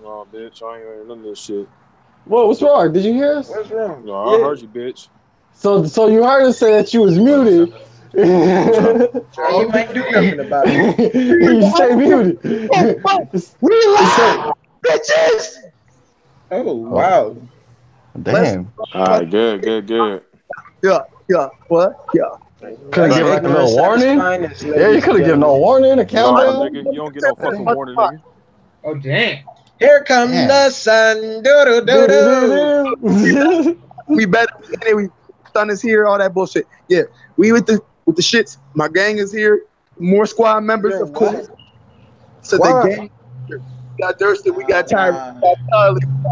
Oh, bitch, I ain't heard none of this shit. What's wrong? Did you hear us? What's wrong? No, I heard you, bitch. So you heard us say that you was muted. And you ain't do nothing about it. You stay muted. We live, bitches. Oh wow. Damn. All right, good. Yeah. What? Yeah. Could have given like a little warning. Yeah, you could have given no warning, a countdown. Nah, nigga, you don't get no fucking warning, nigga. Oh damn. Here comes the sun. Do do do do. We better. Anyway, son is here. All that bullshit. Yeah. We with the shits. My gang is here. More squad members, of course. So the gang. We got Durston. We got Tyree.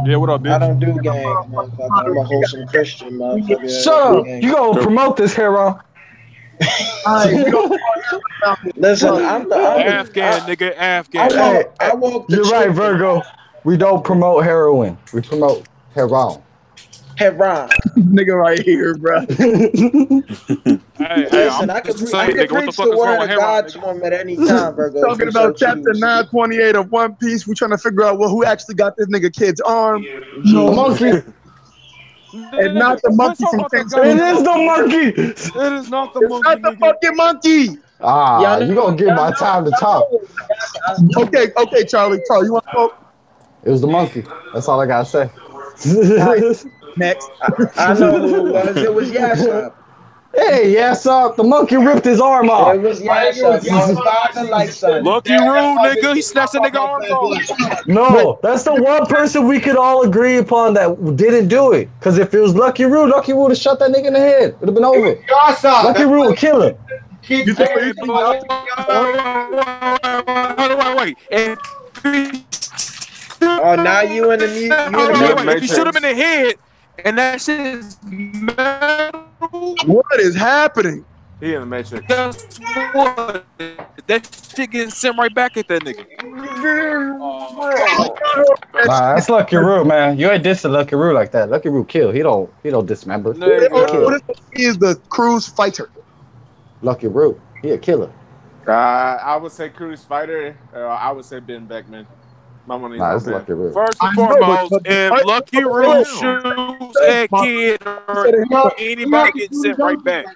Yeah, what up, bitch? I don't do gang, motherfucker. I'm a wholesome Christian, motherfucker. Shut up. You gonna promote this hero? Listen, I'm the Afghan, nigga, Afghan. I woke the You're right, Virgo. We don't promote heroin. We promote heroin. Heron. Nigga right here, bro. Hey, Listen, I can preach the word of God to him at any time, Virgo. Talking about chapter 928 of One Piece. We trying to figure out who actually got this nigga kid's arm. No monkey. And not the monkey from Kansas. It is the monkey. It is not the monkey. It's not the fucking monkey. Ah, you gonna give my time to talk. Okay, Charlie, you want to talk? It was the monkey. That's all I gotta say. Next. I know who it was. It was Yasop. Hey, Yasop, the monkey ripped his arm off. It was Yasop. Your father like son. Lucky Roo, nigga. He snatched a nigga arms off. No, that's the one person we could all agree upon that didn't do it. Because if it was Lucky Roo would have shot that nigga in the head. It would have been over. Lucky Roo would kill him. Wait. Oh, now you in the music. He shoot him in the head, and that shit is metal. What is happening? He in the Matrix. Guess what? That shit getting sent right back at that nigga. Nah, that's Lucky Roo, man. You ain't dissing Lucky Roo like that. Lucky Roo kill. He don't dismember. He is the cruise fighter. Lucky Roo. He a killer. I would say cruise fighter. I would say Ben Beckman. My money's it's Lucky Roo. First and foremost, if Lucky Roo shoots that kid or anybody gets sent right back.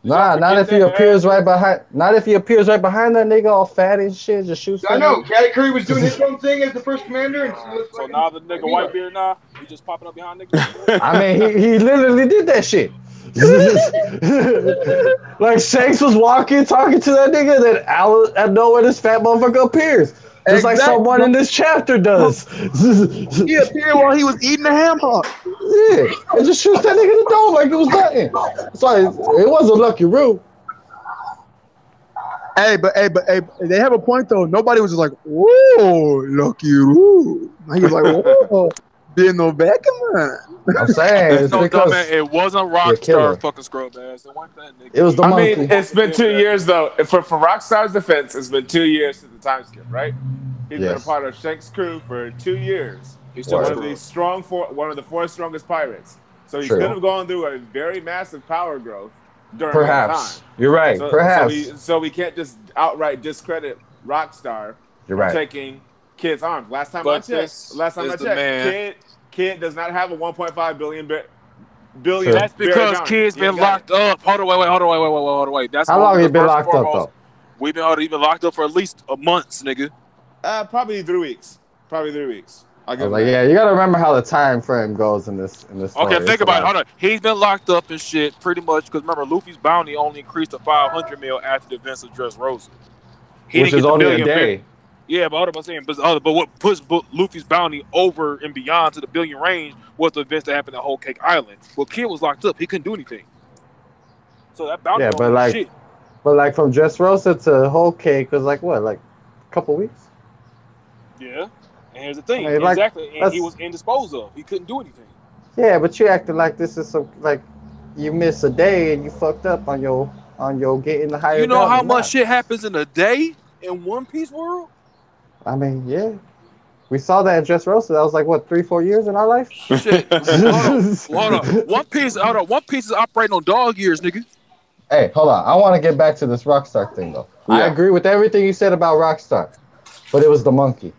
Nah, not if he appears right behind. Not if he appears right behind that nigga, all fat and shit. Just shoots. I know. Caddy Curry was doing his own thing as the first commander, and so now the nigga Whitebeard now he just popping up behind niggas. I mean, he literally did that shit. Like Shanks was talking to that nigga, then out of nowhere this fat motherfucker appears. Just like someone in this chapter does. He appeared while he was eating a ham hock. Yeah, and just shoots that nigga in the dome like it was nothing. It's like it wasn't Lucky Roo. Hey, but they have a point though. Nobody was just like, "Whoa, Lucky Roo." He was like, "Whoa, being no Beckman." I'm saying it's because it wasn't Rockstar fucking scrub ass. It wasn't that nigga. It was the monkey. I mean, it's been 2 years though. For Rockstar's defense, it's been 2 years since the time skip, right? He's been a part of Shanks' crew for 2 years. He's one of the four strongest pirates. So he's going to have gone through a very massive power growth during that time. You're right. Perhaps. So we can't just outright discredit Rockstar for taking Kid's arms. Last time I checked, Kid does not have a 1.5 billion. That's because Kid's been locked up. Hold on, wait. That's how long he been locked up though? We've been locked up for at least a month, nigga. Probably 3 weeks. Yeah, you gotta remember how the time frame goes in this story. Okay, think about it. Hold on. He's been locked up and shit pretty much because remember, Luffy's bounty only increased to 500 mil after the events of Dressrosa. Which is only a day. Yeah, but what pushed Luffy's bounty over and beyond to the billion range was the events that happened at Whole Cake Island. Well, Kid was locked up; he couldn't do anything. So that bounty, but like from Dressrosa to Whole Cake was like what, like a couple weeks? Yeah, and here's the thing, exactly, and he was indisposed of. He couldn't do anything. Yeah, but you acted like this is some like you miss a day and you fucked up on your getting the higher. You know how much shit happens in a day in One Piece world? I mean, yeah. We saw that in Dressrosa. That was like what, 3-4 years in our life? Shit. Hold on. One Piece is operating on dog years, nigga. Hey, hold on. I want to get back to this Rockstar thing though. Yeah. I agree with everything you said about Rockstar, but it was the monkey.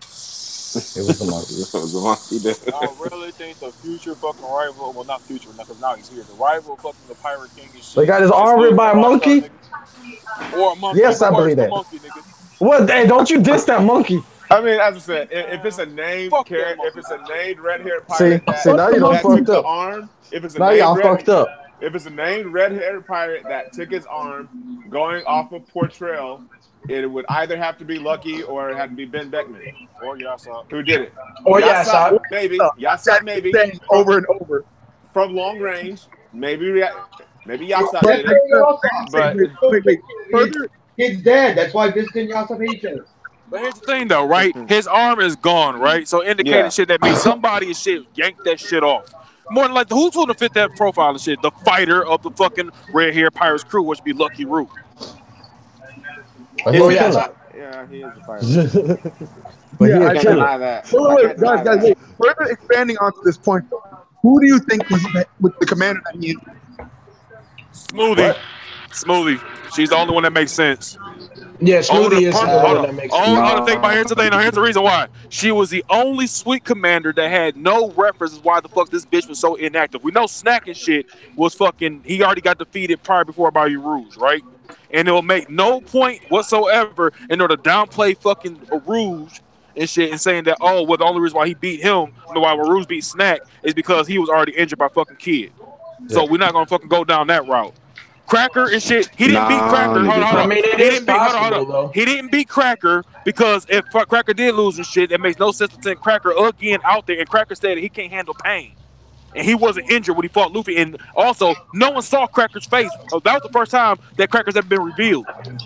It was the monkey. It was the monkey. I really think the future fucking rival, well, not future, because now he's here. The rival fucking the Pirate King is shit. They got his arm ripped by a monkey? Or a monkey. Yes, I believe that. Monkey, nigga. What? Hey, don't you diss that monkey? I mean, as I said, if it's a named character, if it's a named red-haired pirate, see, now you don't fucked up. Arm, if it's a now y'all fucked up. If it's a named red-haired pirate that took his arm going off of Portrell, it would either have to be Lucky or it had to be Ben Beckman. Or Yassop. Who did it? Or Yassop. Maybe. Yassop, maybe. Over and over. From long range. Maybe Yassop did it. But further, kid's dead. That's why Vincent and Yassop hate each other. But here's the thing, though, right? His arm is gone, right? So indicating shit that means somebody and shit yanked that shit off. More than like, who's going to fit that profile and shit? The fighter of the fucking Red Hair Pirates crew, which would be Lucky Root. Yeah, he is a fighter. But yeah, I can't deny that. Wait, guys, wait. Further expanding onto this point, though, who do you think was with the commander that he injured? Smoothie. She's the only one that makes sense. Yeah, Smoothie is the one that makes sense. Here's the thing. Here's the reason why. She was the only sweet commander that had no references why the fuck this bitch was so inactive. We know Snack and shit was fucking, he already got defeated prior before by Rouge, right? And it will make no point whatsoever in order to downplay fucking Rouge and shit and saying that, oh, well, the only reason why he beat him, why Rouge beat Snack, is because he was already injured by fucking Kid. So we're not going to fucking go down that route. Cracker and shit, he didn't beat Cracker. Hold on. He didn't beat Cracker because if Cracker did lose and shit, it makes no sense to send Cracker again out there. And Cracker said he can't handle pain. And he wasn't injured when he fought Luffy. And also, no one saw Cracker's face. That was the first time that Cracker's ever been revealed.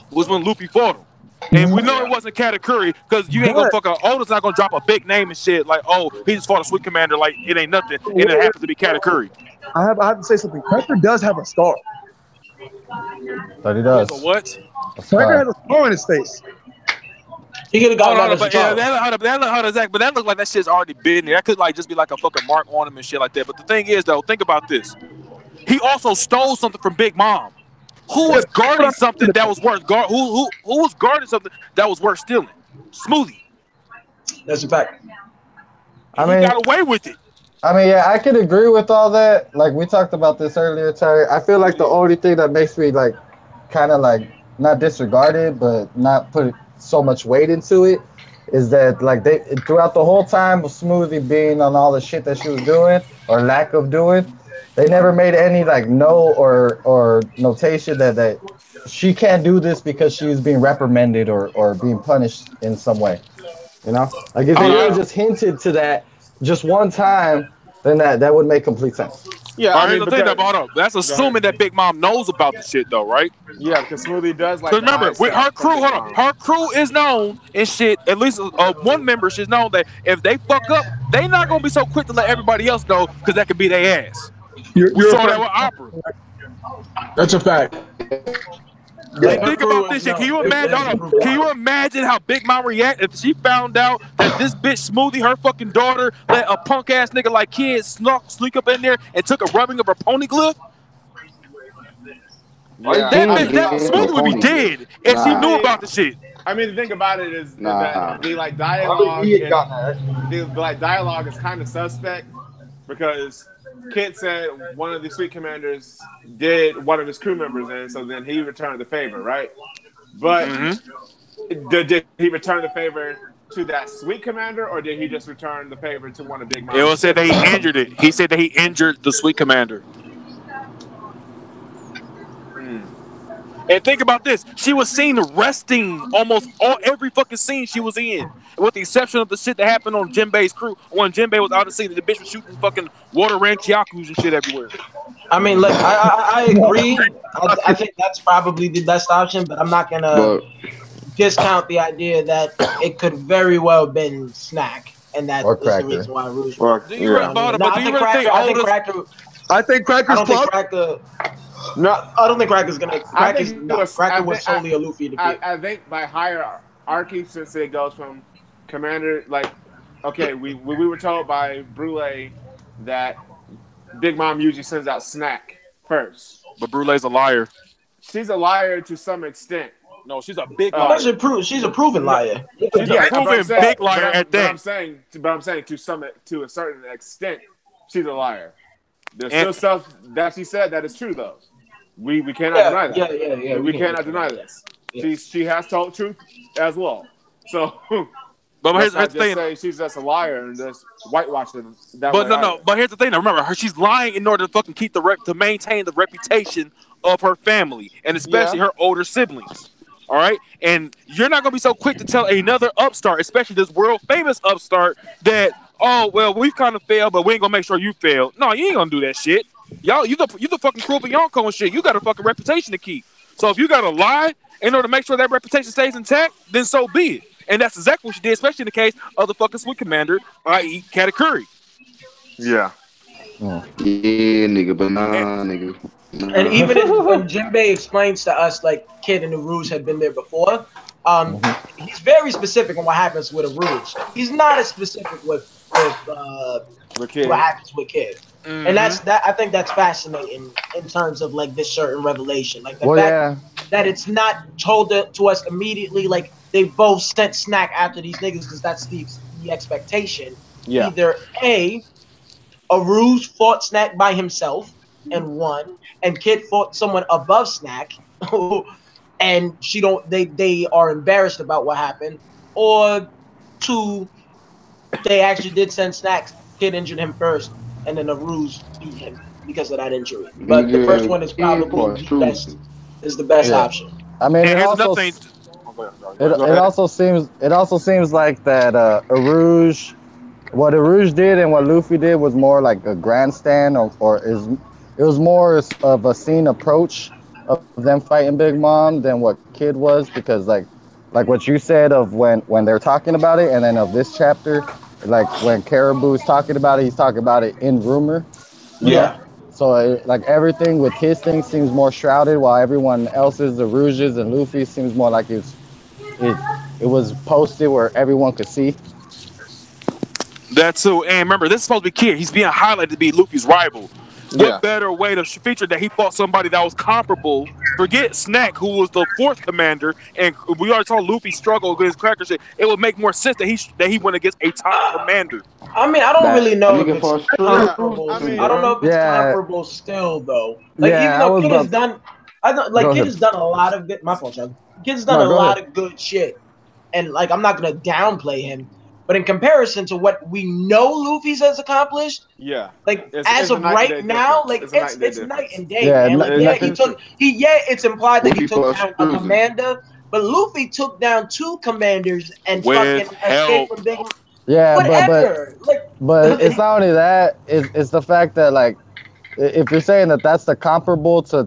Was when Luffy fought him. And we know it wasn't Katakuri because you ain't gonna fucking Oda's not gonna drop a big name and shit like, oh, he just fought a sweet commander like it ain't nothing. And it happens to be Katakuri. I have to say something. Cracker does have a scar. But he does. What? Cracker has a scar on his face. He could have got but that looked like that shit's already been there. That could like just be like a fucking mark on him and shit like that. But the thing is though, think about this. He also stole something from Big Mom. Who was guarding something that was worth who was guarding something that was worth stealing? Smoothie. That's a fact. I mean, he got away with it. I mean, yeah, I could agree with all that. Like we talked about this earlier, Terry. I feel like the only thing that makes me like kind of like not disregard it, but not put so much weight into it is that like they throughout the whole time of Smoothie being on all the shit that she was doing or lack of doing, they never made any like no or notation that she can't do this because she was being reprimanded or being punished in some way. You know, like if they would have just hinted to that just one time, then that would make complete sense. Yeah, I mean, the thing that brought up. That's assuming that Big Mom knows about the shit, though, right? Yeah, because Smoothie does like. Remember, with her crew, her crew is known and shit. At least one member is known that if they fuck up, they not gonna be so quick to let everybody else know because that could be their ass. We saw that with Opera. That's a fact. Like, think about this shit. Can you imagine? Can you imagine how Big Mom react if she found out that this bitch Smoothie, her fucking daughter, let a punk ass nigga like Kid sneak up in there and took a rubbing of her poneglyph? Yeah, that Smoothie would be dead if she knew about the shit. I mean, the thing about it is that the like dialogue, dialogue is kind of suspect because Kid said one of the Sweet Commanders did one of his crew members in, so then he returned the favor, right? But did he return the favor to that Sweet Commander, or did he just return the favor to one of Big Mom's? It was said that he injured it. He said that he injured the Sweet Commander. And think about this. She was seen resting almost every fucking scene she was in. With the exception of the shit that happened on Jinbei's crew. When Jinbei was out of scene, the bitch was shooting fucking water ran Kyakus and shit everywhere. I mean, look, I agree. I think that's probably the best option, but I'm not going to discount the idea that it could very well have been Snack. And that is the reason why Rouge. I think Cracker's No, I don't think Cracker's gonna. Cracker was solely a Luffy to pick. I think by hierarchy, since it goes from commander, like, okay, we were told by Brule that Big Mom usually sends out Snack first. But Brule's a liar. She's a liar to some extent. No, she's a big liar. She's a proven liar. She's a proven big liar at that. But I'm saying to a certain extent, she's a liar. There's still stuff that she said that is true though. We cannot deny that. Yeah. We cannot deny this. Yeah. She has told truth as well. So, but here's the thing: say she's just a liar and just whitewashing that. But no. But here's the thing: remember, she's lying in order to fucking keep to maintain the reputation of her family and especially her older siblings. All right, and you're not gonna be so quick to tell another upstart, especially this world famous upstart, that we've kind of failed, but we ain't gonna make sure you fail. No, you ain't gonna do that shit. Y'all, you the fucking Krupa Yonko and shit. You got a fucking reputation to keep. So if you gotta lie in order to make sure that reputation stays intact, then so be it. And that's exactly what she did, especially in the case of the fucking Sweet Commander, i.e. Katakuri. Yeah. Yeah, nigga, but nigga. And even when Jinbei explains to us, like, Kid and the Rouge had been there before, he's very specific on what happens with a Rouge. He's not as specific with what happens with Kid. Mm-hmm. And I think that's fascinating in terms of, like, this certain revelation. Like, the fact that it's not told to us immediately, like, they both sent Snack after these niggas because that's the expectation. Yeah. Either A Rouge fought Snack by himself and won, and Kid fought someone above Snack, and they are embarrassed about what happened, or 2, they actually did send Snack. Kid injured him first, and then the Rouge beat him because of that injury. But the first one is probably the best option. I mean, it also seems like that Rouge. What Rouge did and what Luffy did was more like a grandstand, it was more of a scene approach of them fighting Big Mom than what Kid was, because like what you said of when they're talking about it, and then of this chapter, like when Caribou's talking about it, he's talking about it in rumor. Yeah. So like everything with his thing seems more shrouded, while everyone else's, the Rouges and Luffy, seems more like it was posted where everyone could see. That too, and remember, this is supposed to be Kid. He's being highlighted to be Luffy's rival. What better way to feature that he fought somebody that was comparable? Forget Snack, who was the 4th commander, and we already saw Luffy struggle against Cracker shit. It would make more sense that he went against a top commander. I mean, I don't really know if it's comparable. I don't know if it's comparable still, though. Like, even though Kid has done, Kid has done a lot of good. My fault, Chuck. Kid's done a lot of good shit, and like, I'm not gonna downplay him. But in comparison to what we know Luffy's has accomplished, like as of right now, like it's night and day, man. Like it's implied that he took down a commander, but Luffy took down 2 commanders and fucking escaped from Big. Yeah, but it's not only that. It's the fact that, like, if you're saying that that's the comparable to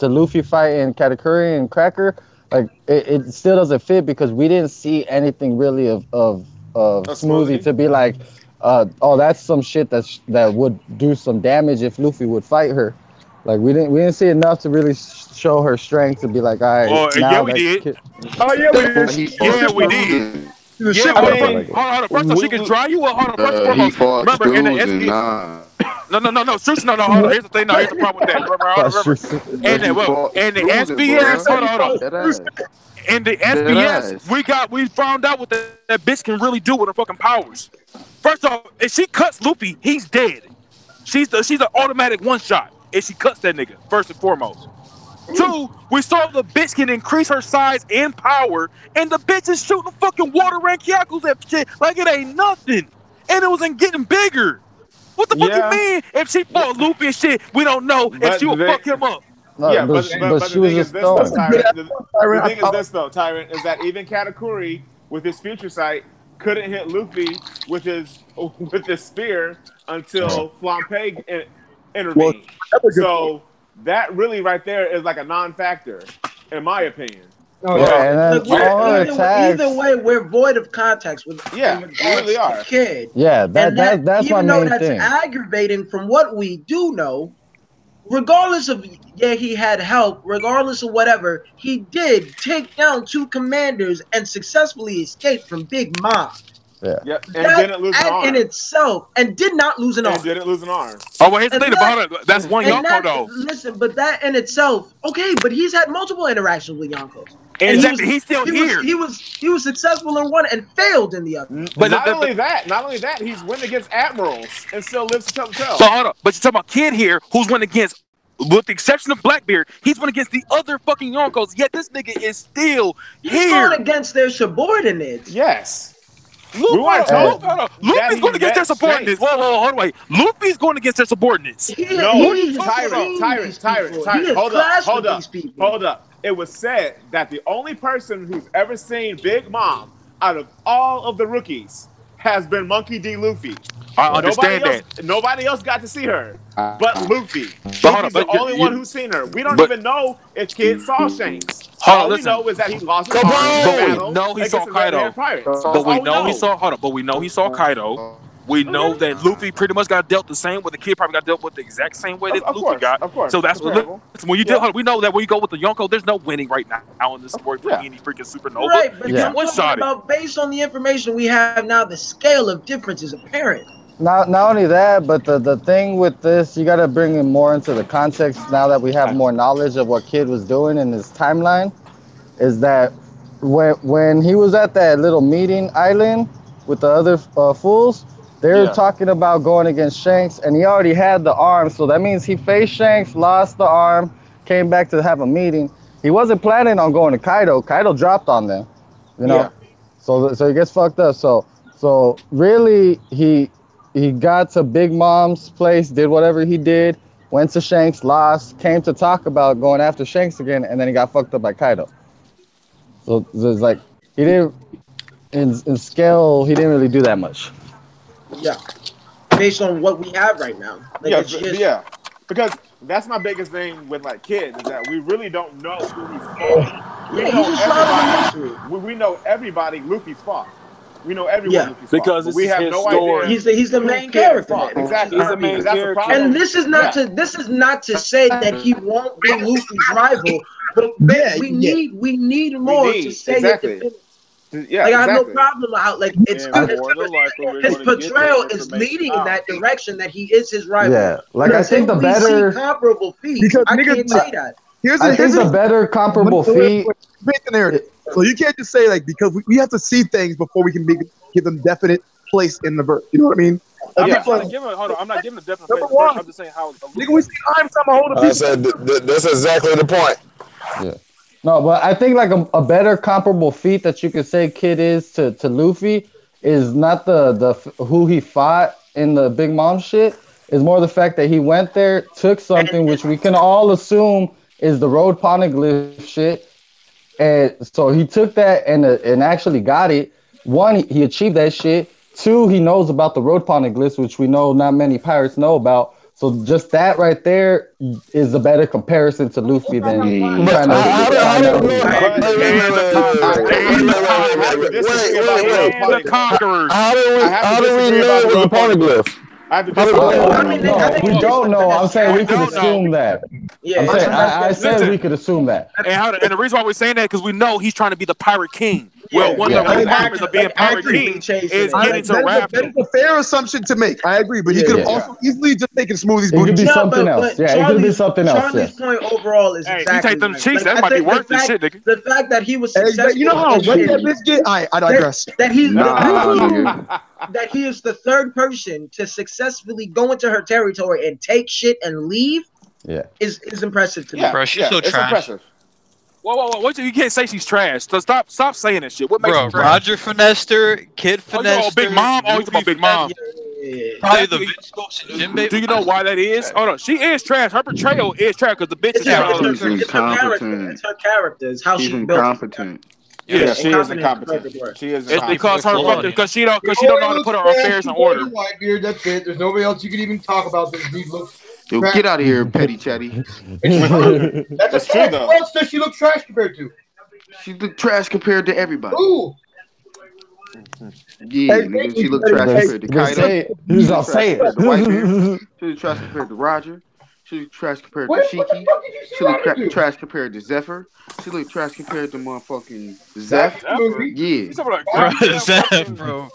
Luffy fighting Katakuri and Cracker. Like it still doesn't fit, because we didn't see anything really of Smoothie to be like, that's some shit that would do some damage if Luffy would fight her. Like we didn't see enough to really show her strength to be like, all right. We did. We did. Hold on. First off, she can dry you up. Hold on. First and foremost, remember in the SBS. No. Hold on. Here's the thing. Here's the problem with that. Remember. And the SBS. Hold on. In the SBS, we found out what that bitch can really do with her fucking powers. First off, if she cuts Luffy, he's dead. She's an automatic one shot if she cuts that nigga. First and foremost. 2, we saw the bitch can increase her size and power, and the bitch is shooting fucking water rank Yaku's at shit like it ain't nothing. And it wasn't getting bigger. What the fuck you mean? If she fought Luffy and shit, we don't know if she will fuck him up. No, but the thing is this, though, Tyrant. The thing is this, though, Tyrant, is that even Katakuri, with his future sight, couldn't hit Luffy with his spear until Flampe intervened. So that really right there is like a non-factor, in my opinion. Either way, we're void of context with we really are. Kid. Yeah, that's my main thing. Even though that's aggravating from what we do know, regardless of he had help, regardless of whatever, he did take down 2 commanders and successfully escaped from Big Mom. Yep. And didn't lose an arm. In itself, and did not lose an arm. And didn't lose an arm. Oh, well, here's the thing about it. That's one Yonko, though. Listen, but that in itself, okay, but he's had multiple interactions with Yonkos. Exactly, he's still here. He was successful in one and failed in the other. But not only that, he's win against Admirals and still lives to tell the tale. But hold up, but you're talking about Kid here, who's won against, with the exception of Blackbeard, he's won against the other fucking Yonkos. Yet this nigga is still here. He's won against their subordinates. Yes. Luffy's going against their subordinates. Whoa, hold on. Luffy's going against their subordinates. Tyrant. Hold up. It was said that the only person who's ever seen Big Mom out of all of the rookies has been Monkey D. Luffy. I understand that. Nobody else got to see her but Luffy. Luffy's the only one who's seen her. We don't even know if Kid saw Shanks. All we know is that he lost his arm. No, he saw Kaido. But we know he saw. Hold up. But we know he saw Kaido. We know that Luffy pretty much got dealt the same way. The Kid probably got dealt with the exact same way that Luffy got. Of course. So that's what. When you deal, we know that when you go with the Yonko, there's no winning right now in this sport for any freaking supernova. Right, but I'm talking about based on the information we have now, the scale of difference is apparent. Not only that, but the thing with this, you got to bring it more into the context now that we have more knowledge of what Kid was doing in his timeline, is that when he was at that little meeting island with the other fools, they were talking about going against Shanks, and he already had the arm, so that means he faced Shanks, lost the arm, came back to have a meeting. He wasn't planning on going to Kaido. Kaido dropped on them, you know. Yeah. So he gets fucked up. So really, he got to Big Mom's place, did whatever he did, went to Shanks, lost, came to talk about going after Shanks again, and then he got fucked up by Kaido. So it's like he didn't in scale. He didn't really do that much. Yeah, based on what we have right now. Like because that's my biggest thing with like Kid is that we really don't know who he's fought. We know everybody Luffy's fought. We know everyone Luffy's fought. Because we have no idea. He's the main character. Exactly. He's the main character. And this is not to say that he won't be Luffy's rival, but we need more to say it. Yeah, I have no problem out. Like his portrayal is leading in that direction that he is his rival. Yeah, like I think the better comparable feat. Because I can't say that. I think the better comparable feat. So you can't just say like because we have to see things before we can give them definite place in the verse. You know what I mean? I'm not giving a definite place. I'm just saying how. Nigga, we see I'm talking about I said that's exactly the point. Yeah. No, but I think like a better comparable feat that you could say Kid is to Luffy is not the who he fought in the Big Mom shit. Is more the fact that he went there, took something which we can all assume is the road poneglyph shit, and so he took that and actually got it. One, he achieved that shit. Two, he knows about the road poneglyphs, which we know not many pirates know about. So just that right there is a better comparison to Luffy than trying the conquerors. How do we know it was a poneglyph? We don't know. I'm saying we could assume that. Yeah, I said we could assume that. And the reason why we're saying that because we know he's trying to be the pirate king. Well, one of the requirements of being pirate king is getting to rap. That is a fair assumption to make. I agree, but he could have also easily just taken Smoothie's booty. It could be something else. Yeah, it could be something else. Charlie's point overall is exactly. You take them cheeks, that might be worth this shit, nigga. The fact that he was successful. You know how wet that bitch get? I digress. That he is the third person to successfully go into her territory and take shit and leave. Yeah, is impressive to me. Bro, she's so trash. Impressive. Whoa! You can't say she's trash. So stop saying that shit. What makes her trash? Roger finessed her, Kid finessed her. Big Mom. Oh, you talking about Big Mom? Probably the Vince Ghost and Jim Baby. Do you know why that is? Hold on, she is trash. Her portrayal is trash because the bitch is incompetent. It's her character. It's how she's she incompetent. Yeah, she is incompetent. She is. It's because she don't know how to put her affairs in order. Whitebeard, that's it. There's nobody else you can even talk about this. Yo, get out of here, petty chatty. That's true, though. What else does she look trash compared to? She look trash compared to everybody. Ooh. Yeah, nigga, she look trash compared to Kaido. Who's all saying? She look trash compared to Roger. She look trash compared to Shiki. She look trash compared to Zephyr. She look trash compared to motherfucking Zeph. Yeah. Zeph, bro.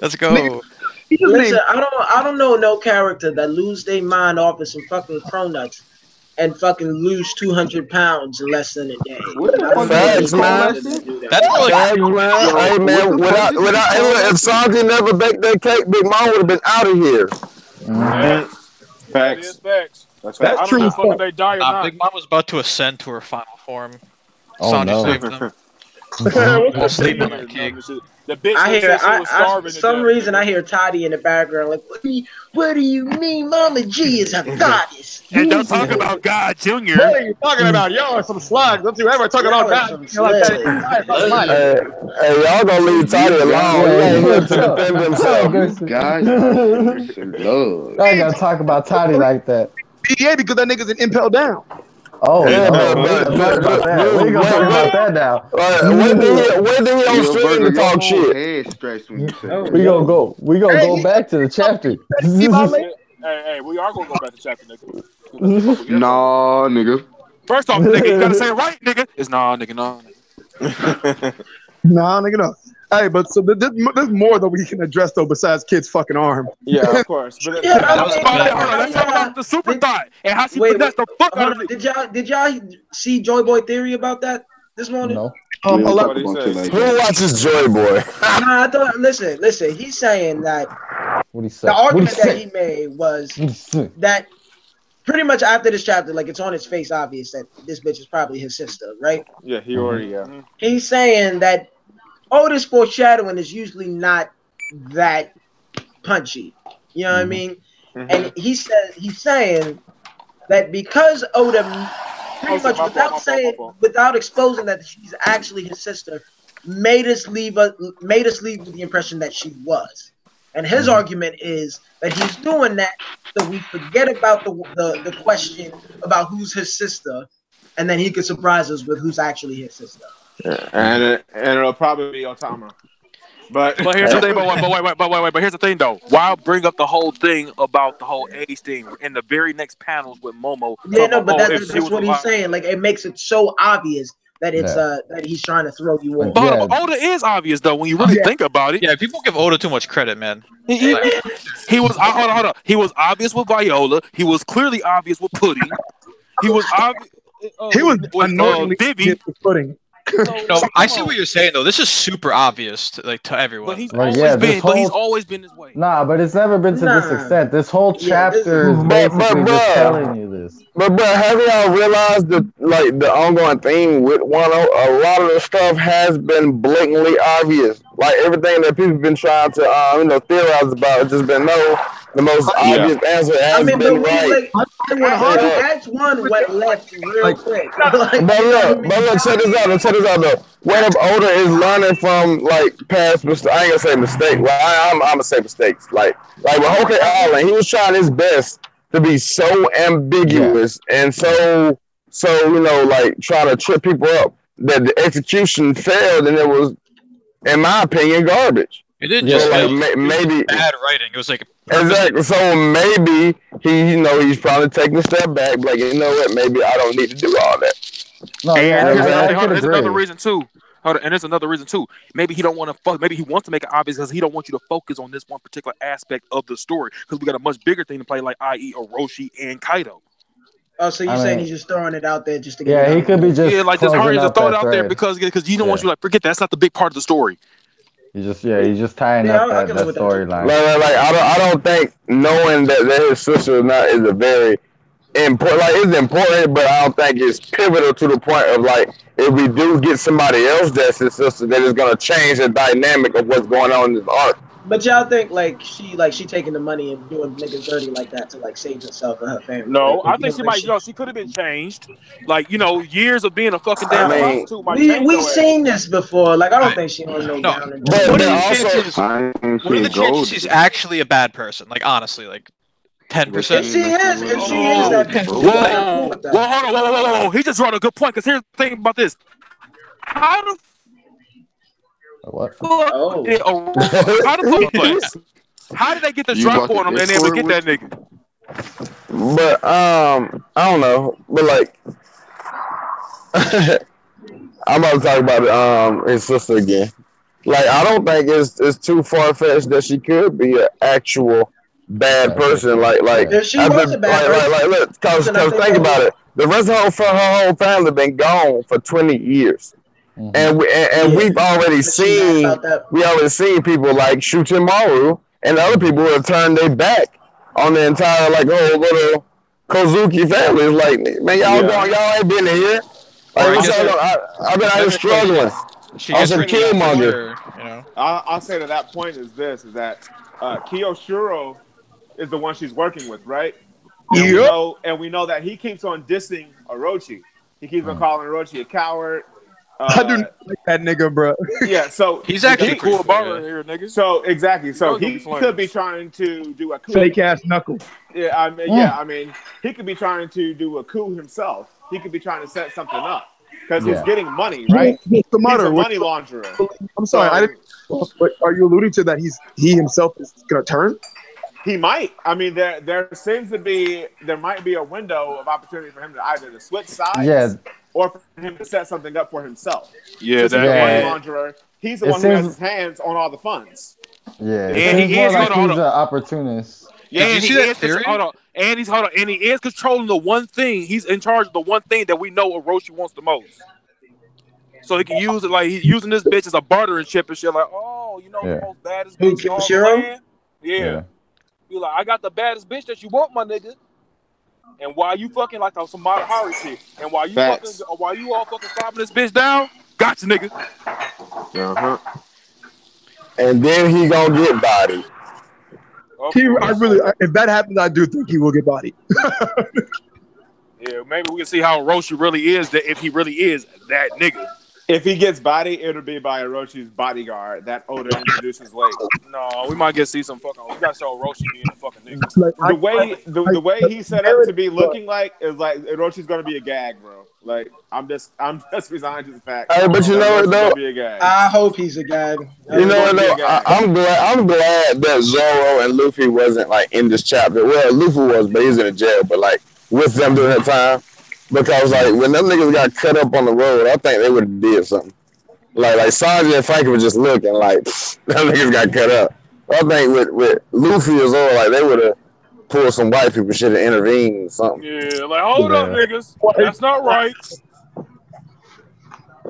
Let's go. Listen, I don't know no character that lose their mind off of some fucking cronuts and fucking lose 200 pounds in less than a day. Facts, man. That's really Facts, man. Hey, man, if Sanji never baked that cake, Big Mom would have been out of here. Facts. That's true. They die or not. Big Mom was about to ascend to her final form. Oh, Sanji no. saved them. Sleeping on that cake. The bitch I hear, was starving. for some reason, I hear Toddy in the background like, what do you mean Mama G is a goddess? And don't talk about God, Junior. What are you talking about? Y'all are some slugs. Don't you ever talk about God. Hey, y'all gonna leave Toddy alone. He ain't here to defend himself. Guys, love. I ain't gotta talk about Toddy like that. Yeah, because that nigga's an impel down. Oh, Yeah, no. but- We ain't gonna talk about that. We ain't gonna talk about that now. When did he on stream to talk shit? Head stretched when you say that. We gonna go. We gonna go back to the chapter. Hey, we are gonna go back to chapter, nigga. Nah, nigga. First off, nigga, you gotta say it right, nigga. It's nah, nigga, nah. Nah, nigga, no. Hey, but so there's more that we can address though besides Kid's fucking arm. Yeah, of course. But Let's talk about the super thought and how she finessed the fuck out of it. Did y'all see Joy Boy theory about that this morning? No. Who watches Joy Boy? Nah, I thought. Listen. He's saying that What he said? the argument that he made was that pretty much after this chapter, like it's on its face obvious that this bitch is probably his sister, right? Yeah, he already. He's saying that Oda's foreshadowing is usually not that punchy. You know what I mean? And he's saying that because Oda pretty much without exposing that she's actually his sister, made us leave with the impression that she was. And his argument is that he's doing that so we forget about the question about who's his sister, and then he could surprise us with who's actually his sister. And it'll probably be Otama. But here's the thing. But here's the thing, though. Why bring up the whole thing about the whole age thing in the very next panels with Momo? Yeah, no, but that's what he's saying. Like, it makes it so obvious that it's that he's trying to throw you in. But Oda is obvious though when you really think about it. Yeah, people give Oda too much credit, man. He was hold on. He was obvious with Viola. He was clearly obvious with Pudding. He was obvious. He was with Vivi. Pudding. No, I see what you're saying though. This is super obvious to everyone. But he's always been this way. Nah, but it's never been to this extent. This whole chapter is basically just telling you this. But have y'all realized that the ongoing theme with Wano, a lot of the stuff has been blatantly obvious. Like everything that people have been trying to theorize about, it's just been the most obvious answer has been right. Act 1 went left real quick. But look, check this out though. What if Oda is learning from past mistakes? I ain't gonna say mistakes. Well, I'm gonna say mistakes. Like with Hoke Allen, he was trying his best to be so ambiguous and so trying to trip people up that the execution failed, and it was, in my opinion, garbage. It didn't just fail. Maybe bad writing. It was like exactly. So maybe he's probably taking a step back. Like, you know what? Maybe I don't need to do all that. No, there's another reason too. And there's another reason too. Maybe he don't want to maybe he wants to make it obvious because he don't want you to focus on this one particular aspect of the story because we got a much bigger thing to play, like i.e. Orochi and Kaido. Oh, so you're saying he's just throwing it out there just to get he could be just just hurry to throw it out there because you don't want you forget that's not the big part of the story. He's just tying up that storyline. I don't think knowing that his sister is a very important. It's important, but I don't think it's pivotal to the point of if we do get somebody else that's his sister, that is gonna change the dynamic of what's going on in this arc. But y'all think she taking the money and doing niggas dirty like that to save herself and her family? No, I think she might. She could have been changed. Years of being a fucking damn prostitute. We've seen this before. I don't think she was no down and dirty. What are the chances she's actually a bad person? Honestly, 10%. If she is that person. Whoa. He just brought a good point. Because here's the thing about this. How the what? Oh. How did they get the drop on him and then get that nigga? But I don't know. But I'm about to talk about his sister again. Like, I don't think it's too far fetched that she could be an actual bad person. Like she was a bad person. Look, because think about it. The rest of her whole family been gone for 20 years. And we've already seen people like Shutenmaru and other people who have turned their back on the entire like whole little Kozuki family. It's like, man, y'all ain't been here. Like, I've been out here struggling. She gets a killmonger. You know, I'll say to that point is that Kiyoshiro is the one she's working with, right? And we know that he keeps on dissing Orochi. He keeps on calling Orochi a coward. I do not like that nigga, bro. Yeah, so he's actually cool about here, nigga. So exactly. So he could be trying to do a coup. Fake ass knuckle. Yeah, I mean, he could be trying to do a coup himself. He could be trying to set something up because he's getting money, right? He's a money launderer. I'm sorry, I didn't. But are you alluding to that he himself is gonna turn? He might. I mean, there might be a window of opportunity for him to either to switch sides, or for him to set something up for himself. Yeah, that money launderer. He's the one who has his hands on all the funds. Yeah, and he is like he's an opportunist. Yeah, and he is. And he is controlling the one thing. He's in charge of the one thing that we know Orochi wants the most. So he can use it like he's using this bitch as a bartering chip and shit. Like, oh, you know the most baddest bitch in all the land? Yeah. Be like, I got the baddest bitch that you want, my nigga. And while you fucking like some Matahari shit, and while you all fucking stopping this bitch down, gotcha, nigga. And then he gonna get bodied. If that happens, I do think he will get bodied. Yeah, maybe we can see how Orochi really is. That if he really is that nigga. If he gets bodied, it'll be by Orochi's bodyguard that Oda introduces late. No, we might see some fucking. We gotta show Orochi being a fucking nigga. The way he's set up to be looking like is like Orochi's gonna be a gag, bro. Like I'm just resigned to the fact. Hey, but you know what though? I hope he's a gag. You know what though? I'm glad that Zoro and Luffy wasn't like in this chapter. Well, Luffy was, but he's in the jail. But like with them during that time. Because like when them niggas got cut up on the road, I think they would have did something. Like Sanji and Frankie were just looking like them niggas got cut up. I think with Luffy as well, like they would have pulled some white people shit and intervened or something. Yeah, like hold up, niggas, that's not right.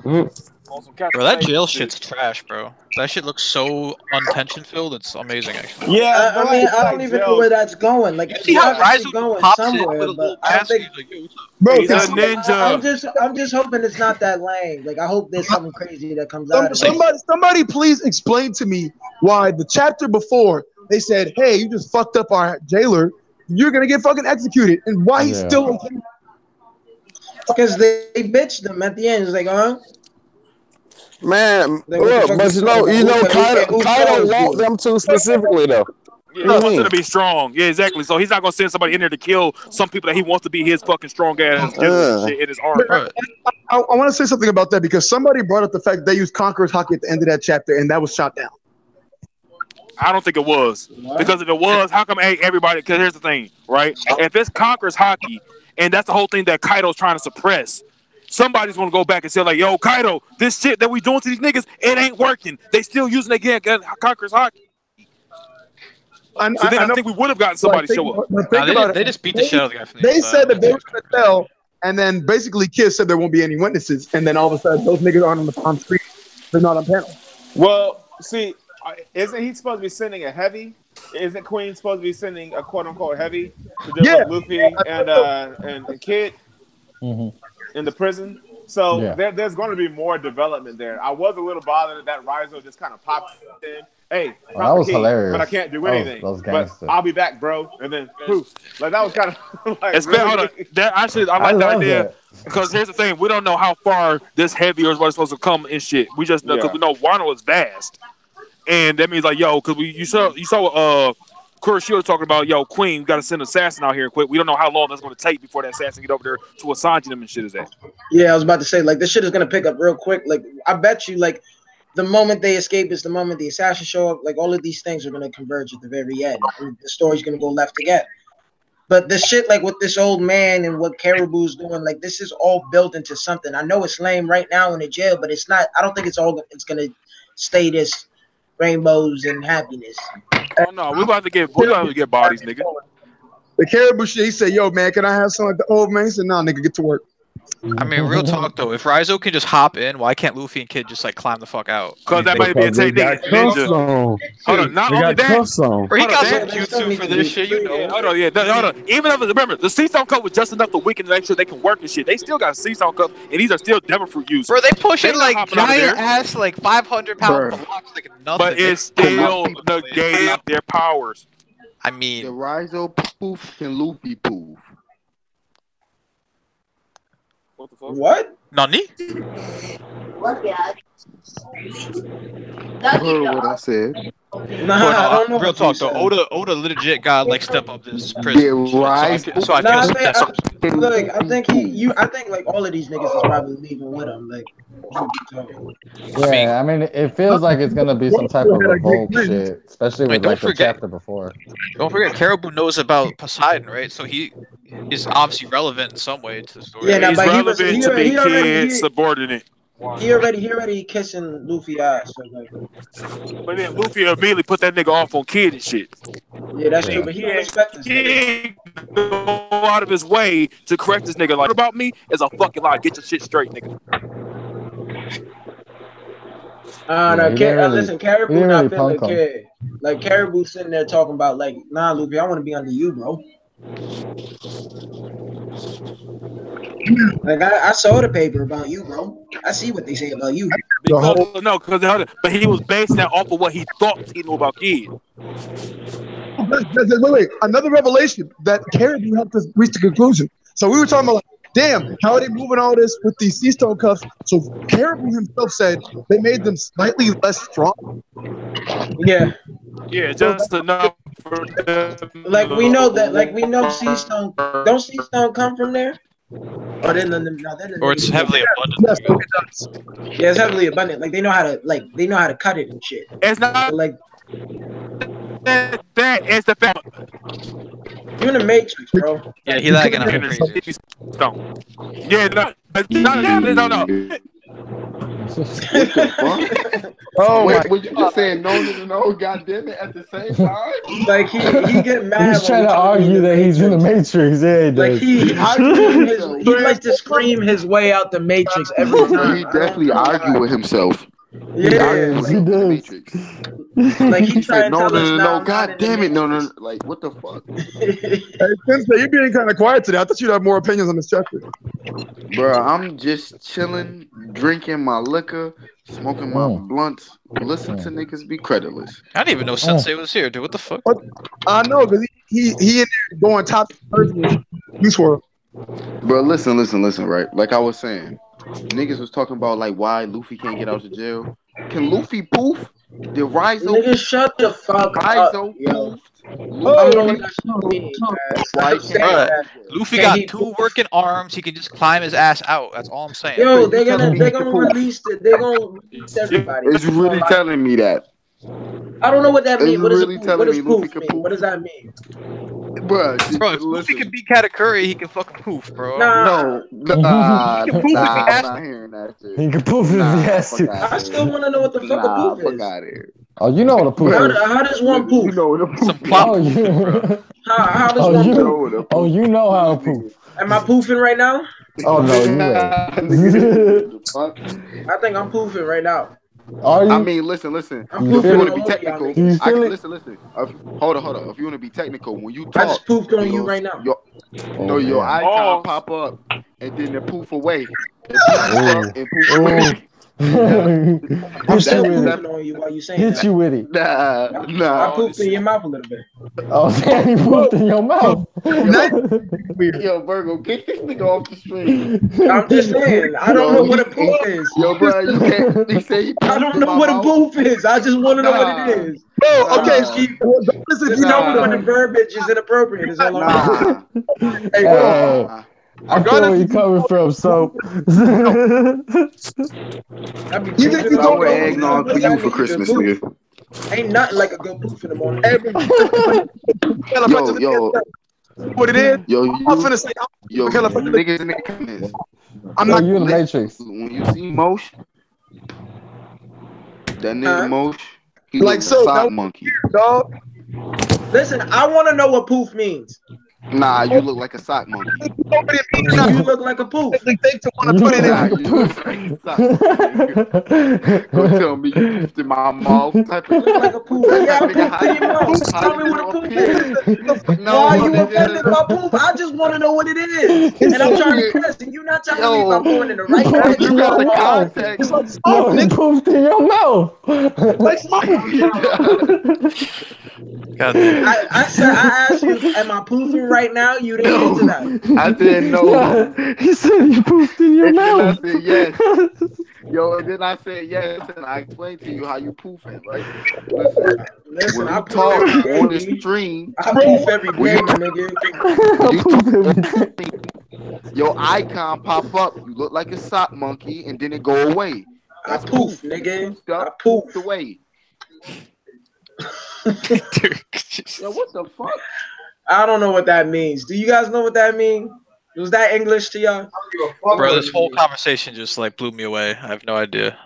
Bro, that jail shit's trash, bro. That shit looks so untension filled. It's amazing, actually. Yeah, I mean, I don't even know where that's going. Like, you see how Raizo going pops somewhere, in with a but little I don't think. Bro, he's a ninja. I'm just hoping it's not that lame. Like, I hope there's something crazy that comes out of it. Somebody, please explain to me why the chapter before they said, "Hey, you just fucked up our jailer. You're gonna get fucking executed," and why he's still. Because they bitched them at the end. It's like, Man, look, but you know, Kaido want them to specifically though. Yeah, he wants them to be strong. Yeah, exactly. So he's not gonna send somebody in there to kill some people that he wants to be his fucking strong ass shit in his arm. I want to say something about that because somebody brought up the fact they used Conqueror's Haki at the end of that chapter, and that was shot down. I don't think it was. Because if it was, how come everybody? Because here's the thing, right? If it's Conqueror's Haki, and that's the whole thing that Kaido's trying to suppress. Somebody's gonna go back and say like, "Yo, Kaido, this shit that we doing to these niggas, it ain't working. They still using it again, Conqueror's Haki." I think we would have gotten somebody to show up. They just beat the shit out of the guy. From they said that they were gonna tell, and then basically Kiss said there won't be any witnesses, and then all of a sudden those niggas aren't on screen. They're not on panel. Well, see, isn't he supposed to be sending a heavy? Isn't Queen supposed to be sending a quote unquote heavy to deal with Luffy and Kid? Mm-hmm. In the prison, so there's going to be more development there. I was a little bothered that Raizo just kind of popped in. Hey, that was hilarious. But I can't do anything. But I'll be back, bro. And then poof, like that was kind of like. It's been, hold on. That actually, I like that idea because here's the thing: we don't know how far this heavy is supposed to come and shit. We just know because we know Wano is vast, and that means like yo, because you saw Kuroshio talking about, yo, Queen, we got to send an assassin out here quick. We don't know how long that's going to take before that assassin get over there to Asanji them and shit is that. Yeah, I was about to say, like, this shit is going to pick up real quick. Like, I bet you, like, the moment they escape is the moment the assassins show up. Like, all of these things are going to converge at the very end. And the story's going to go left again. But the shit, like, with this old man and what Caribou's doing, like, this is all built into something. I know it's lame right now in the jail, but it's not. I don't think it's going to status, rainbows, and happiness. Oh no, we about to get bodies, nigga. The Caribou shit, he said, yo, man, can I have some at the old man? He said, nah, nigga, get to work. I mean, real talk though, if Raizo can just hop in, why can't Luffy and Kid just like climb the fuck out? Because that might be a technique. Ninja. Hold on, not only that. Or he got some jutsu for this shit, you know. Hold on, hold on. Even if remember, the sea stone cup was just enough to weaken to make sure they can work and shit. They still got sea stone cup, and these are still devil fruit users. Bro, they pushing like giant ass, like 500-pound blocks, like nothing. But it's still negating their powers. I mean, the Raizo poof and Luffy poof. What the fuck? What? Nani? I heard what I said. Nah, I don't know. Real talk though, Oda legit got like step up this prison. Yeah, right. So I feel look, I think like all of these niggas is probably leaving with him. Like, yeah, I mean, it feels like it's gonna be some type of revolt shit, especially with like the chapter before. Don't forget, Caribou knows about Poseidon, right? So he is obviously relevant in some way to the story. Yeah, he's relevant to be Kid subordinate. He already kissing Luffy ass. So like. But then Luffy immediately put that nigga off on Kid and shit. Yeah, that's true. But he don't respect this nigga. He go out of his way to correct this nigga. Like, what about me? Is a fucking lie. Get your shit straight, nigga. Listen, Caribou not feeling Kid. Like Caribou sitting there talking about like, nah, Luffy, I want to be under you, bro. Like I saw the paper about you, bro. I see what they say about you. But he was basing that off of what he thought he knew about Kid. Wait. Another revelation that Caribou helped us reach the conclusion. So we were talking about, like, damn, how are they moving all this with these sea stone cuffs? So Caribou himself said they made them slightly less strong. Yeah. Yeah, just enough for them. Like we know sea stone. Don't sea stone come from there? Or it's heavily abundant. Yes, it does. Yeah, it's heavily abundant. Like they know how to cut it and shit. It's not so, like that is the fact. You're in the Matrix, bro. Yeah, he lagging out crazy. Yeah, no. Oh, wait, were you just saying no, goddamn it, at the same time? Like he get mad. He's trying to argue that he's in the Matrix. Yeah, he does. Like he likes to scream his way out the Matrix every time. He definitely argue with himself. Yeah, he does. Like he said, no, god damn it, no, like what the fuck? Hey, Sensei, you're being kind of quiet today. I thought you'd have more opinions on this chapter. Bro, I'm just chilling, drinking my liquor, smoking my blunts, listen to niggas be creditless. I didn't even know Sensei was here, dude. What the fuck? I know, because he in there going top Juice WRLD. Bro, listen, right? Like I was saying, niggas was talking about like why Luffy can't get out of jail. Can Luffy poof? Did Raizo? Nigga, shut the fuck Raizo up, Luffy got 2 working arms. He can just climb his ass out. That's all I'm saying. Yo, they're gonna release it. They're gonna release everybody. It's really telling me that. I don't know what that means. What does poof mean? What does that mean? Bro, if Luffy can beat Katakuri, he can fucking poof, bro. Nah, he can poof if he has to. Hearing that shit. He can poof if he has to. I still want to know what the fuck a poof is. Oh, you know what a poof is. How does one poof? You know what a poof is. Some plot poof, How does one poof? Oh, you know how to poof. Am I poofing right now? Oh, no, you ain't. I think I'm poofing right now. Are you? I mean, listen. If you want to be technical, listen. Hold on. If you want to be technical, when you talk, I just poofed on you right now. Your icon pop up, and then the poof away. And poof away. I'm still poofing on you while you saying that. Hit you with it. Nah. I poofed in your mouth a little bit. Oh, damn, you poofed in your mouth. Yo, Virgo, get this nigga off the stream. I'm just saying, I don't know what a poof is. Yo, bro, you can't. He say he I don't know what a poof is. I just want to know what it is. Oh, okay. Listen, you know when the verbiage is inappropriate. Is all I'm saying. Hey, I feel where you're coming from, so. You think you I wear eggnog for you for Christmas, nigga. Ain't nothing like a good poof in the morning. Yo. What it is? I'm finna say, niggas in the comments. I'm not you in the Matrix. When you see motion, That nigga Mosh, he like so, a sock monkey. Dog. Listen, I want to know what poof means. Nah, you look like a sock monkey. You look like a poof. They think to want to put it in. Nah, you look like a sock monkey. Don't tell me you poofed in my mouth. Type of Look like a poof. Yeah, I poofed in your mouth. Tell me what a poof is. No, Why are you offended by poof? I just want to know what it is. And I'm trying to press, and you're not telling me if I'm going in the right direction. You got the context. No, he poofed in your mouth. I said, I asked you, am I poofing right now? You didn't answer that. I said no. He said you poofed in your And mouth. then I said yes. Yo, and then I said yes, and I explained to you how you poofing. Like, listen, when I you talk poof on the stream, I poof every day, nigga. Your icon pop up. You look like a sock monkey, and then it go away. That's poof, nigga. I poof away. Yo, what the fuck? I don't know what that means. Do you guys know what that means? Was that English to y'all? Bro, this whole conversation just like blew me away. I have no idea.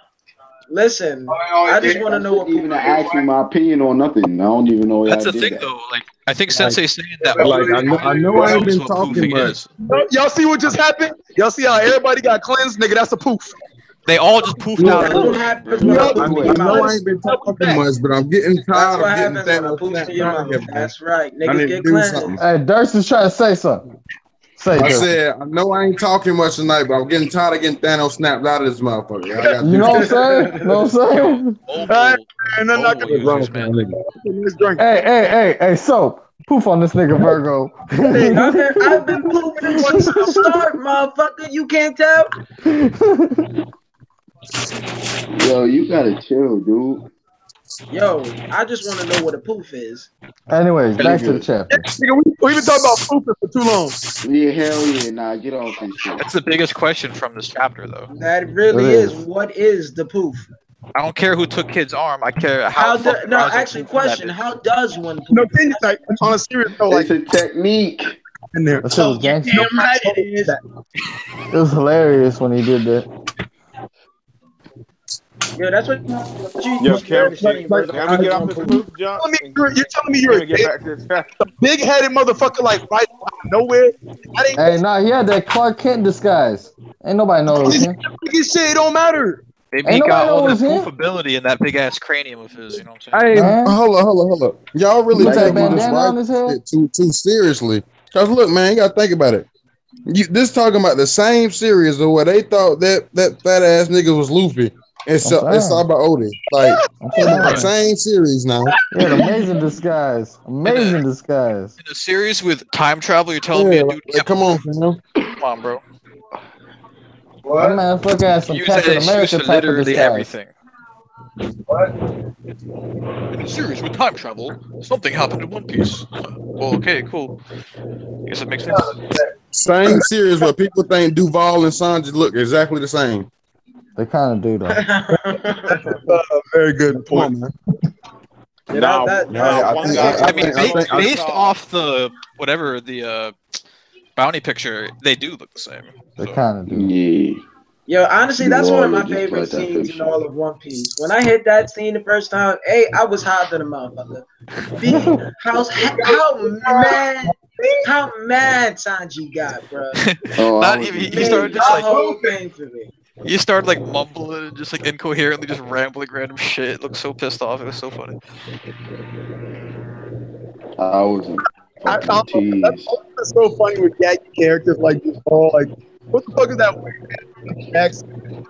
Listen, I just want to know what even ask me my opinion on nothing. I don't even know. That's the thing, though. Like, I think Sensei saying that. Like, I know I ain't been talking much. Y'all see what just happened? Y'all see how everybody got cleansed, nigga? That's a poof. They all just poofed out. I know I ain't been talking much, but I'm getting tired of getting that. That's right. Niggas get cleansed. Hey, Durst is trying to say something. I said, I know I ain't talking much tonight, but I'm getting tired of getting Thanos snapped out of this motherfucker. You know what I'm saying? You know what I'm saying? Hey, Soap. Poof on this nigga Virgo. Hey, I've been poofing since the start, motherfucker. You can't tell? Yo, you gotta chill, dude. Yo, I just want to know what a poof is. Anyways, back to the chapter. We've been talking about poofing for too long. Yeah, hell yeah. Nah, get off this shit. That's the biggest question from this chapter, though. That really is. What is the poof? I don't care who took kid's arm. I care how. No, actually, question: how does one poof? No, thing is, like, on a serious note, like, it's a technique. In there. That shit was gangster. Right it is. It was hilarious when he did that. Yo, that's what you. Yo, can we get off this poof jump? You're telling me you're a big-headed motherfucker, like right out of nowhere. Hey, nah, he had that Clark Kent disguise. Ain't nobody knows him. This shit, it don't matter. Maybe he got all that poof ability in that big ass cranium of his. You know what I'm saying? Hey, hold up. Y'all really taking this right too seriously? Cause look, man, you gotta think about it. This talking about the same series of where they thought that fat ass nigga was Luffy. It's all about Odie. Like, same series now. Yeah, amazing disguise. Amazing disguise. In a series with time travel, you're telling me a dude. Like, come on, man. Come on, bro. What? That motherfucker has some Captain America type of disguise. Everything. What? In a series with time travel, something happened in One Piece. Well, okay, cool. I guess it makes sense. Same series where people think Duval and Sanji look exactly the same. They kind of do, though. Very good point, man. I mean, based off the whatever the bounty picture, they do look the same. They kind of do. Yeah. Yo, honestly, that's one of my favorite scenes in all of One Piece. When I hit that scene the first time, I was hot than a motherfucker. How mad Sanji got, bro. Not even. He started just like whole thing for me. You started like mumbling and just like incoherently just rambling random shit. It looked so pissed off. It was so funny. I was that's so funny with Gaggy characters like this. All like, what the fuck is that weird accent?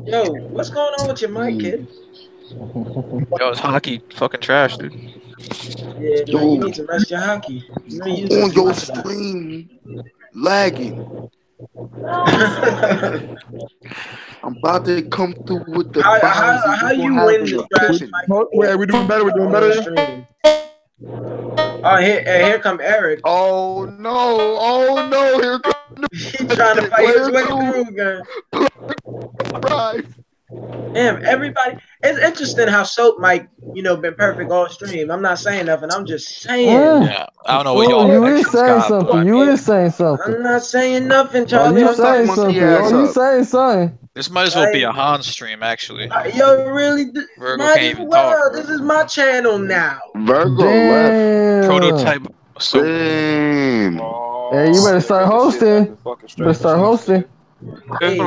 Yo, what's going on with your mic, kid? Yo, it's hockey fucking trash, dude. Yeah, man, you need to rest your hockey. You on your screen, lagging. I'm about to come through with the how you win the trash? Wait, we doing better. We're doing better. Oh, here come Eric. Oh no! Here comes He's trying to fight his way through again. Right. Damn, everybody. It's interesting how Soap might, been perfect all stream. I'm not saying nothing. I'm just saying. Yeah, I don't know what y'all. You is saying something. You is saying something. I'm not saying nothing, Charlie. You saying something. You saying something. This might as well be a Han stream, actually. Yo, really? Virgo can't even talk. This is my channel now. Virgo left. Prototype. So. Hey, you better start hosting. Better start hosting. Hey.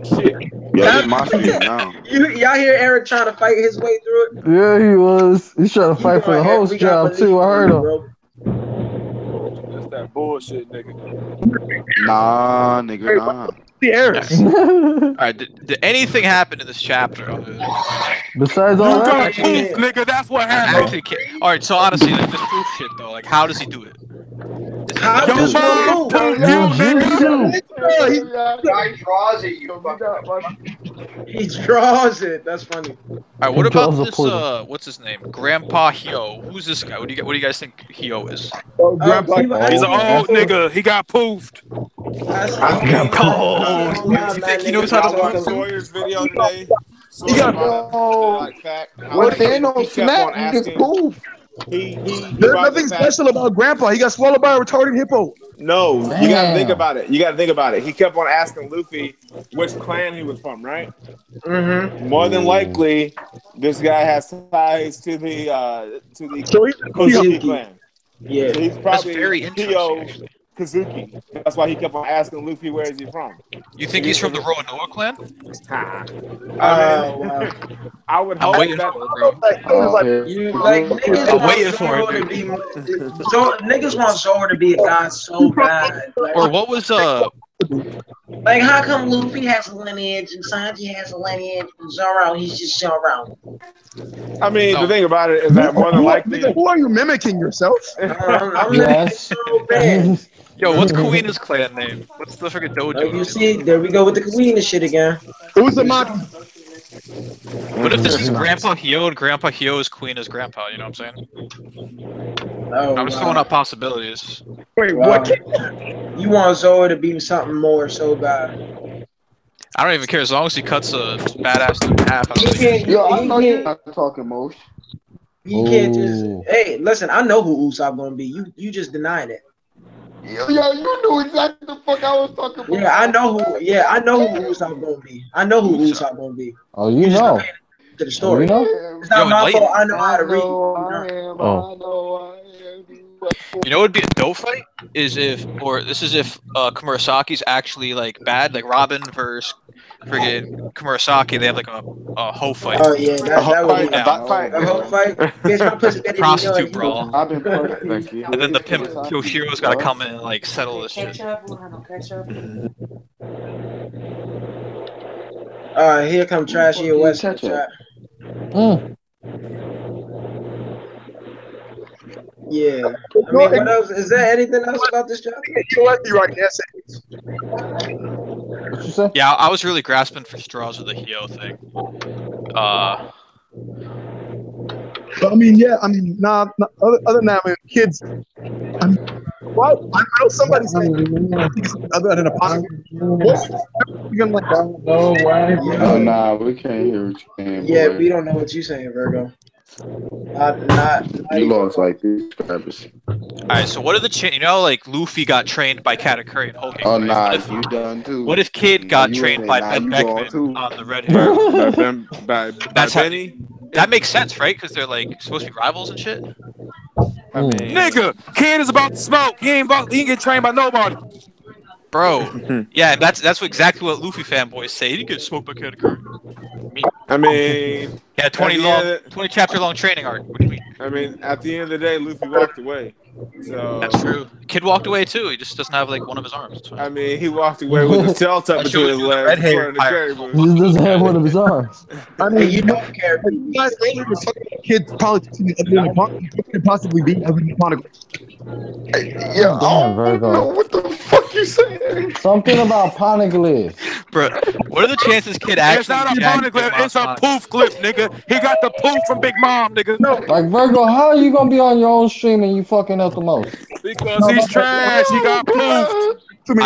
Shit. Yeah, it's my shit now. Y'all hear Eric trying to fight his way through it? Yeah, he was. He's trying to fight for the host job too. I heard him. That's that bullshit, nigga. Nah, nigga, nah. The Eric. Alright, did anything happen in this chapter? Besides all that, nigga, that's what happened. Alright, so honestly, like this proof shit though, like how does he do it? How does he draws it. He draws it. That's funny. Alright, what about this? What's his name? Grandpa Hyo. Who's this guy? What do you guys think Hyo is? Grandpa. He's an old nigga. He got poofed. You think he knows how to watch Sawyer's video today? He got what they know snap niggas poof. There's nothing special about Grandpa. He got swallowed by a retarded hippo. No, you gotta think about it. He kept on asking Luffy which clan he was from, right? Mm-hmm. More than likely, this guy has ties to the Kozuki clan. Yeah, so he's probably very interesting. Kazuki. That's why he kept on asking Luffy, where is he from? You think he's from the Roanoa clan? I would hope that. I'm waiting for it. Niggas want Zoro to be a god so bad. Or what was Like, how come Luffy has a lineage and Sanji has a lineage and Zoro, he's just Zoro? I mean, the thing about it is that more than likely. Who are you mimicking yourself? I'm mimicking so bad. Yo, what's Kuina's clan name? What's the freaking dojo? You see, there we go with the Kuina shit again. Who's the Maki? What if this is Grandpa Hyo and Grandpa Hyo is Kuina's grandpa? You know what I'm saying? I'm just throwing out possibilities. Wait, what? You want Zoro to be something more so bad? I don't even care as long as he cuts a badass in half. I know you're not talking Mosh. He can't just. Hey, listen, I know who Usopp gonna be. You just denying it. Yo, you knew exactly the fuck I was talking about. Yeah, I know who. Yeah, I know who Usopp gonna be. I know who Usopp gonna be. Oh, you know. To the story. You know? It's not my fault. I know how to read. You know what would be a dope fight? This is if Kumarasaki's actually like bad, like Robin versus friggin' Kumurasaki, they have like a hoe fight. Oh yeah, that would be a fight. A hoe fight. Prostitute brawl. I've been perfect. And then the pimp Yoshiro's gotta come in and like settle this shit. Here come Trashy or West chat. Yeah. I mean, what else? Is there anything else about this chapter? You might be right. Yes. What you say? Yeah, I was really grasping for straws with the Hyo thing. Nah. Other than that, kids. What? I know somebody saying other than a podcast. Oh, nah, we can't hear what you're saying. Yeah, boy. we don't know what you're saying, Virgo. You lost like 3 subscribers. Alright, so what are the you know, like Luffy got trained by Katakuri and Hulk. Oh, nah, you done too. What if Kid got trained by Ben Beckman on the Red Hair? by Benny? That makes sense, right? Because they're like supposed to be rivals and shit. I mean, nigga, Kid is about to smoke. He ain't get trained by nobody. Bro, yeah, that's exactly what Luffy fanboys say. He gets smoked by Katakuri. I mean, yeah, 20 chapter long training arc. What do you mean? I mean, at the end of the day, Luffy walked away. So that's true. Kid walked away too. He just doesn't have like one of his arms. I mean, he walked away with his tail tucked between his legs. Red hair. He doesn't have one of his arms. I mean, you don't care. You guys earlier were talking about kids' politics and what could possibly be Evan Poneglyph. Yeah, damn, Virgo. What the fuck you saying? Something about Poneglyph. Bro, what are the chances Kid actually? It's not a Poneglyph, it's a poof clip, nigga. He got the poof from Big Mom, nigga. No. Like Virgo, how are you gonna be on your own stream and you fucking up the most? Because he's trash. He got poofed. To be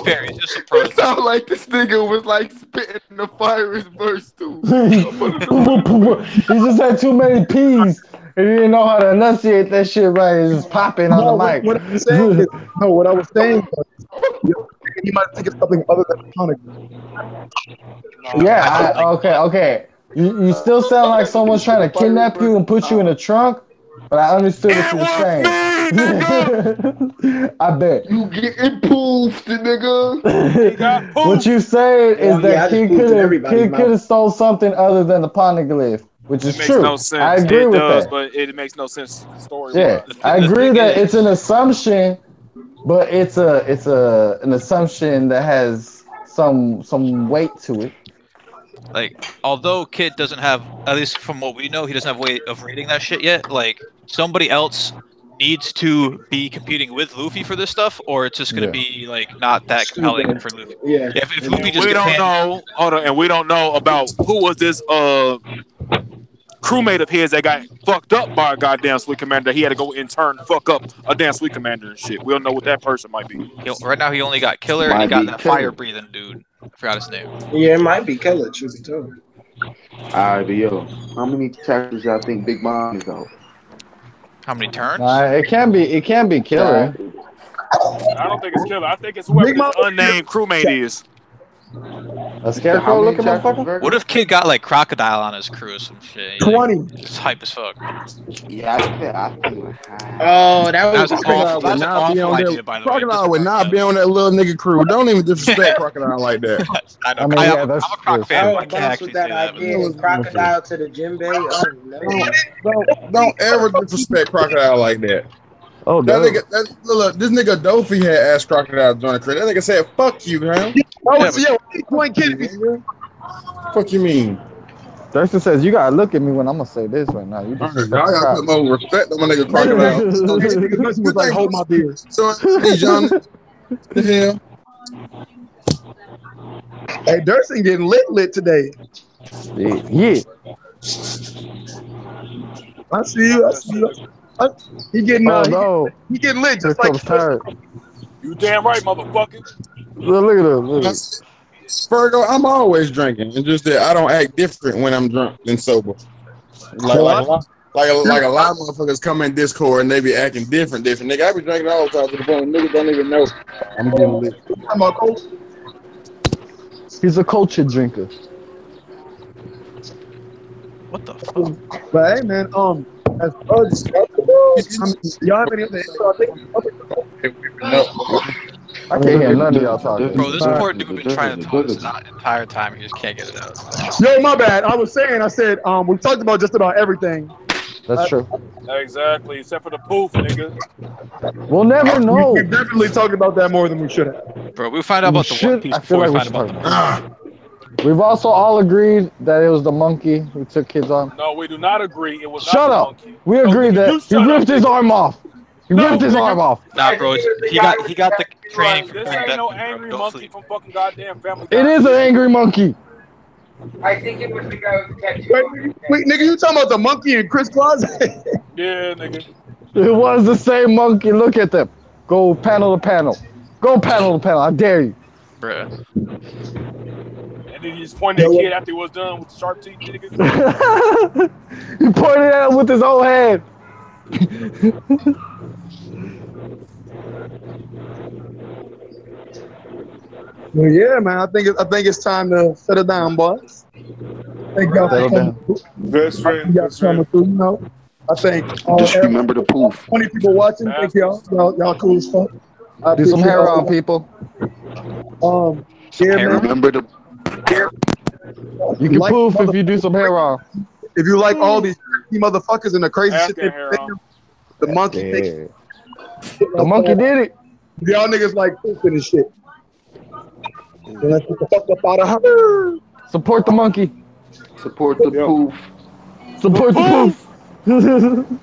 fair, he's just a pro. It sounded like this nigga was like spitting the fire verse too. He just had too many P's. He didn't know how to enunciate that shit right. It's just popping on the mic. What I was saying was, he might think it's something other than Sonic. Yeah, okay. You still sound like someone's trying to kidnap you and put you in a trunk, but I understood what you were saying. I bet. You getting poofed, nigga. What you saying is that Kid could have stole something other than the poneglyph, which is true. No sense. I agree with that. But it makes no sense. Story. Yeah, I agree that it's an assumption, but it's an assumption that has some weight to it. Like, although Kid doesn't have, at least from what we know, he doesn't have a way of reading that shit yet. Like, somebody else needs to be competing with Luffy for this stuff, or it's just gonna be like not that compelling for Luffy. Yeah. If Luffy just we don't know. Hold on, and we don't know about who was this crewmate of his that got fucked up by a goddamn Sweet Commander. He had to go in turn fuck up a damn Sweet Commander and shit. We don't know what that person might be. Right now, he only got Killer, and he got that fire breathing dude. I forgot his name. Yeah, it might be Killer, truth be told. Alright, but yo, how many chapters y'all think Big Mom is out? How many turns? It can be Killer. I don't think it's Killer. I think it's whoever this unnamed crewmate is. A scarecrow looking motherfucker? What if Kid got like Crocodile on his crew or some shit? 20. It's hype as fuck. Yeah, I think. Oh, that was an awful idea, by the way. Crocodile would not be on that little nigga crew. Don't even disrespect Crocodile like that. I know. I mean, I'm a Croc fan. I can't actually say that. Crocodile to the Jimbei. Oh, no. Don't ever disrespect Crocodile like that. Oh, that nigga, look, this nigga Dofi had asked Crocodile to join the crew. That nigga said, "Fuck you, man." Fuck you mean? Thurston says you gotta look at me when I'm gonna say this right now. You I gotta put more respect on my nigga Crocodile. Was like, hold my beer. So, hey, John, the hell? Hey, Durston getting lit today. Yeah. I see you. He getting he getting lit just like you damn right, motherfucker. Look at him. Look at him. Virgo, I'm always drinking. It's just that I don't act different when I'm drunk than sober. Like a lot of motherfuckers come in Discord and they be acting different. Nigga, I be drinking all the time to the point niggas don't even know I'm getting lit. I'm a coach. He's a culture drinker. What the fuck? But hey, man, as y'all have any I can't hear none of y'all talking. Bro, this poor dude been trying to talk the entire time. He just can't get it out. Yo, my bad. I said, we talked about just about everything. That's true. Exactly, except for the poof, nigga. We'll never know. We definitely talked about that more than we should have. Bro, we'll find out about the One Piece before we find about the We've also all agreed that it was the monkey who took Kid's arm. No, we do not agree. It was Shut not up. The monkey. We agreed that he ripped his arm off. He ripped his arm off. Nah, bro, he got the training from This ain't no angry monkey from fucking goddamn Family Guy. It is an angry monkey. I think it was the guy with the tattoo. Wait, nigga, you talking about the monkey in Chris Closet? Yeah, nigga. It was the same monkey. Look at them. Go panel to panel. Go panel to panel. I dare you. Bruh. And then he just pointed at Kid after he was done with the sharp teeth, nigga. He pointed at him with his own hand. Well, yeah, man. I think it's time to settle down, boys. Thank y'all for coming through. Best friend. You know, I think just remember the poof. 20 people watching. Thank y'all. Y'all cool as fuck. Do some hair on, people. Yeah, man. Remember the. You can poof if you do some hair on. If you like all these motherfuckers and the crazy shit they the monkey. Yeah. The monkey did it. Y'all niggas like poofing and shit. Let's get the fuck up out of her. Support the monkey. Support the poof. Support the poof.